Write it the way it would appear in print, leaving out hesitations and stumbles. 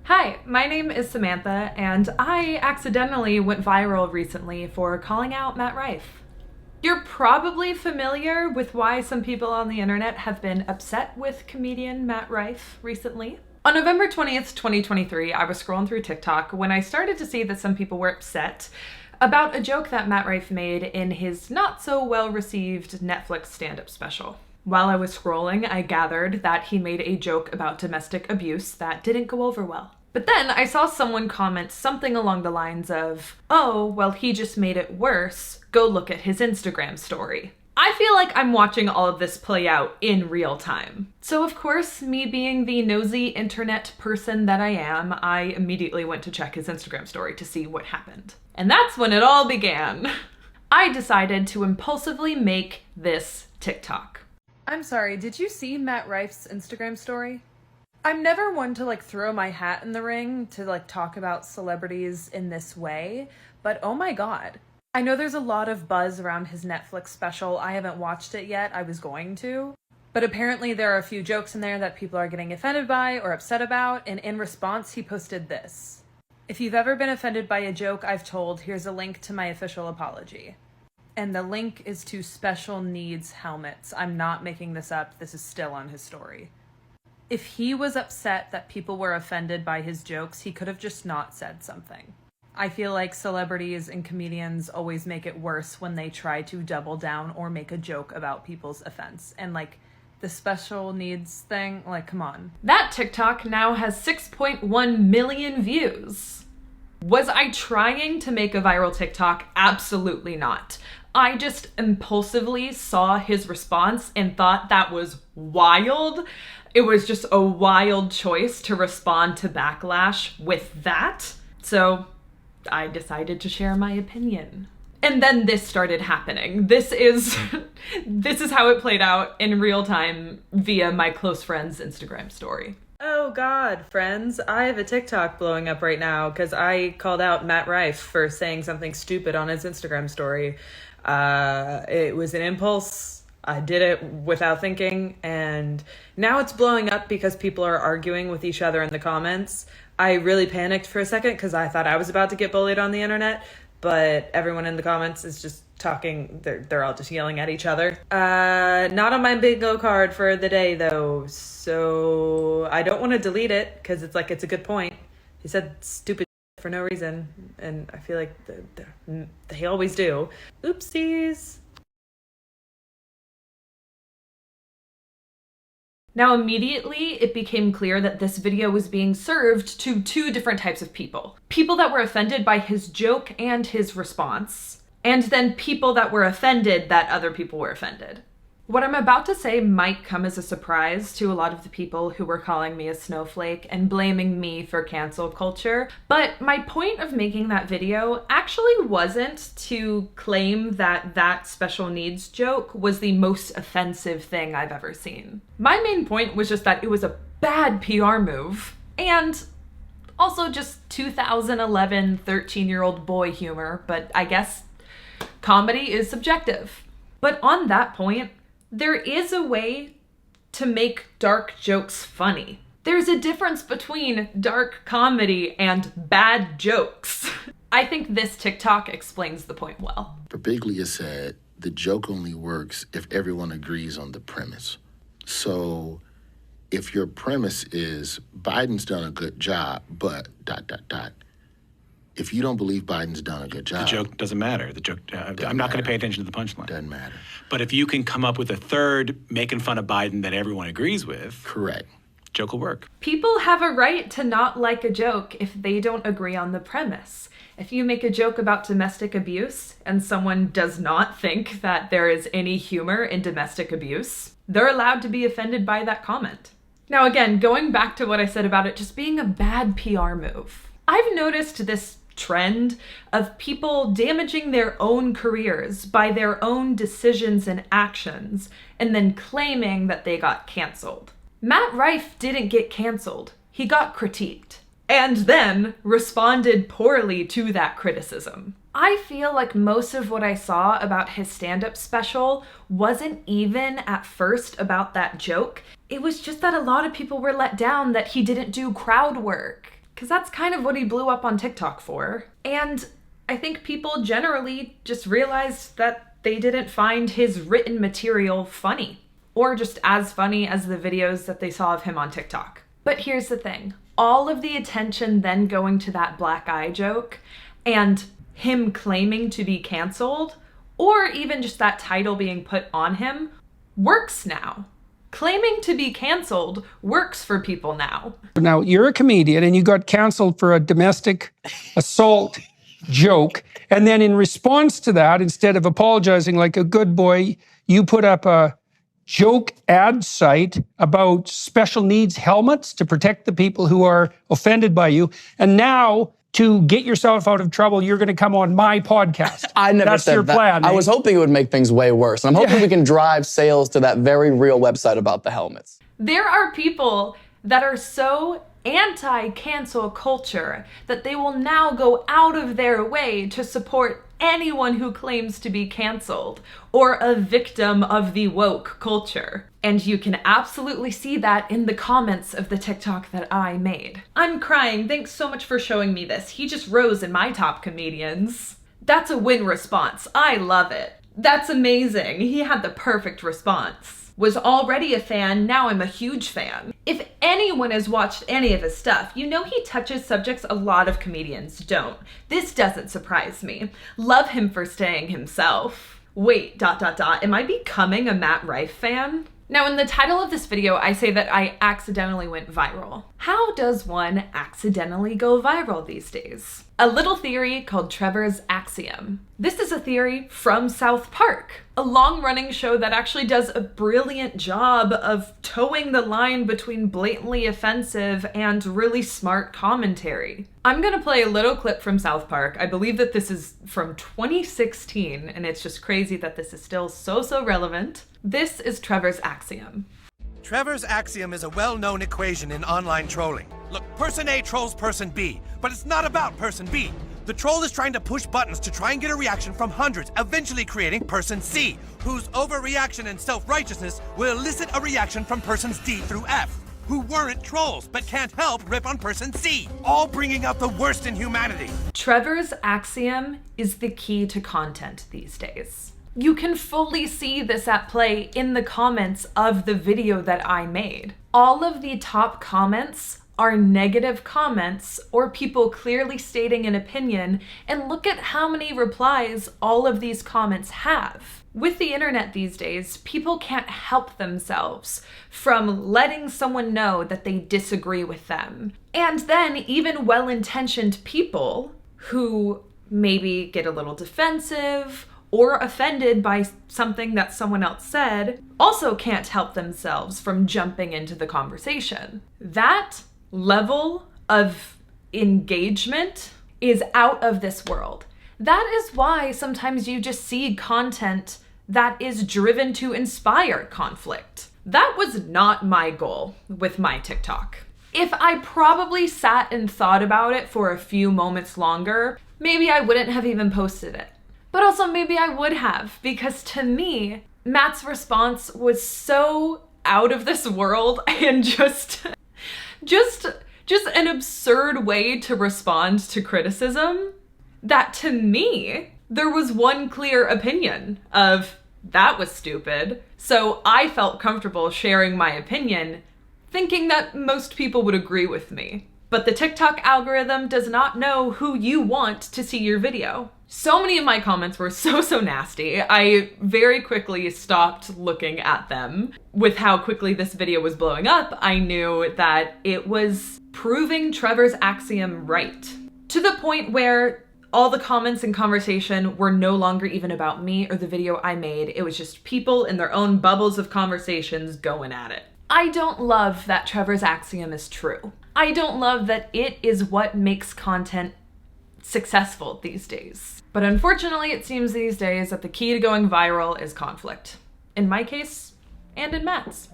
Hi, my name is Samantha, and I accidentally went viral recently for calling out Matt Rife. You're probably familiar with why some people on the internet have been upset with comedian Matt Rife recently. On November 20th, 2023, I was scrolling through TikTok when I started to see that some people were upset about a joke that Matt Rife made in his not so well received Netflix stand-up special. While I was scrolling, I gathered that he made a joke about domestic abuse that didn't go over well. But then I saw someone comment something along the lines of, "Oh, well, he just made it worse. Go look at his Instagram story." I feel like I'm watching all of this play out in real time. So of course, me being the nosy internet person that I am, I immediately went to check his Instagram story to see what happened. And that's when it all began. I decided to impulsively make this TikTok. I'm sorry, did you see Matt Rife's Instagram story? I'm never one to throw my hat in the ring to talk about celebrities in this way, but oh my god. I know there's a lot of buzz around his Netflix special. I haven't watched it yet. I was going to. But apparently there are a few jokes in there that people are getting offended by or upset about, and in response he posted this. "If you've ever been offended by a joke I've told, here's a link to my official apology." And the link is to special needs helmets. I'm not making this up. This is still on his story. If he was upset that people were offended by his jokes, he could have just not said something. I feel like celebrities and comedians always make it worse when they try to double down or make a joke about people's offense. And the special needs thing, come on. That TikTok now has 6.1 million views. Was I trying to make a viral TikTok? Absolutely not. I just impulsively saw his response and thought that was wild. It was just a wild choice to respond to backlash with that. So I decided to share my opinion. And then this started happening. This is how it played out in real time via my close friend's Instagram story. Oh god, friends, I have a TikTok blowing up right now because I called out Matt Rife for saying something stupid on his Instagram story. It was an impulse. I did it without thinking, and now it's blowing up because people are arguing with each other in the comments. I really panicked for a second because I thought I was about to get bullied on the internet, but everyone in the comments is just talking. They're all just yelling at each other. Not on my bingo card for the day though, so I don't want to delete it because it's a good point. He said stupid for no reason, and I feel like they always do. Oopsies. Now immediately it became clear that this video was being served to two different types of people. People that were offended by his joke and his response, and then people that were offended that other people were offended. What I'm about to say might come as a surprise to a lot of the people who were calling me a snowflake and blaming me for cancel culture, but my point of making that video actually wasn't to claim that that special needs joke was the most offensive thing I've ever seen. My main point was just that it was a bad PR move, and also just 2011 13-year-old boy humor, but I guess comedy is subjective. But on that point, there is a way to make dark jokes funny. There's a difference between dark comedy and bad jokes. I think this TikTok explains the point well. Birbiglia said, the joke only works if everyone agrees on the premise. So if your premise is Biden's done a good job, but ... If you don't believe Biden's done a good job... The joke doesn't matter. I'm not going to pay attention to the punchline. Doesn't matter. But if you can come up with a third making fun of Biden that everyone agrees with... Correct. Joke will work. People have a right to not like a joke if they don't agree on the premise. If you make a joke about domestic abuse and someone does not think that there is any humor in domestic abuse, they're allowed to be offended by that comment. Now again, going back to what I said about it just being a bad PR move. I've noticed this trend of people damaging their own careers by their own decisions and actions and then claiming that they got canceled. Matt Rife didn't get canceled. He got critiqued and then responded poorly to that criticism. I feel like most of what I saw about his stand-up special wasn't even at first about that joke. It was just that a lot of people were let down that he didn't do crowd work. because that's kind of what he blew up on TikTok for. And I think people generally just realized that they didn't find his written material funny, or just as funny as the videos that they saw of him on TikTok. But here's the thing. All of the attention then going to that black eye joke and him claiming to be canceled, or even just that title being put on him, works now. Claiming to be canceled works for people now. Now, you're a comedian and you got canceled for a domestic assault joke. And then in response to that, instead of apologizing like a good boy, you put up a joke ad site about special needs helmets to protect the people who are offended by you. And now, to get yourself out of trouble, you're going to come on my podcast. I never That's said your that. plan. I was hoping it would make things way worse. And I'm hoping we can drive sales to that very real website about the helmets. There are people that are so anti-cancel culture that they will now go out of their way to support anyone who claims to be canceled or a victim of the woke culture. And you can absolutely see that in the comments of the TikTok that I made. I'm crying. Thanks so much for showing me this. He just rose in my top comedians. That's a win response. I love it. That's amazing. He had the perfect response. Was already a fan, now I'm a huge fan. If anyone has watched any of his stuff, you know he touches subjects a lot of comedians don't. This doesn't surprise me. Love him for staying himself. Wait, am I becoming a Matt Rife fan? Now, in the title of this video, I say that I accidentally went viral. How does one accidentally go viral these days? A little theory called Trevor's axiom. This is a theory from South Park, a long-running show that actually does a brilliant job of towing the line between blatantly offensive and really smart commentary. I'm gonna play a little clip from South Park. I believe that this is from 2016, and it's just crazy that this is still so relevant. This is Trevor's axiom. Trevor's axiom is a well-known equation in online trolling. Look, person A trolls person B, but it's not about person B. The troll is trying to push buttons to try and get a reaction from hundreds, eventually creating person C, whose overreaction and self-righteousness will elicit a reaction from persons D through F, who weren't trolls but can't help rip on person C, all bringing out the worst in humanity. Trevor's axiom is the key to content these days. You can fully see this at play in the comments of the video that I made. All of the top comments are negative comments or people clearly stating an opinion, and look at how many replies all of these comments have. With the internet these days, people can't help themselves from letting someone know that they disagree with them. And then even well-intentioned people who maybe get a little defensive or offended by something that someone else said also can't help themselves from jumping into the conversation. That level of engagement is out of this world. That is why sometimes you just see content that is driven to inspire conflict. That was not my goal with my TikTok. If I probably sat and thought about it for a few moments longer, maybe I wouldn't have even posted it. But also maybe I would have, because to me, Matt's response was so out of this world and just an absurd way to respond to criticism that to me, there was one clear opinion of that was stupid. So I felt comfortable sharing my opinion, thinking that most people would agree with me. But the TikTok algorithm does not know who you want to see your video. So many of my comments were so nasty. I very quickly stopped looking at them. With how quickly this video was blowing up, I knew that it was proving Trevor's axiom right. To the point where all the comments and conversation were no longer even about me or the video I made. It was just people in their own bubbles of conversations going at it. I don't love that Trevor's axiom is true. I don't love that it is what makes content successful these days. But unfortunately, it seems these days that the key to going viral is conflict. In my case, and in Matt's.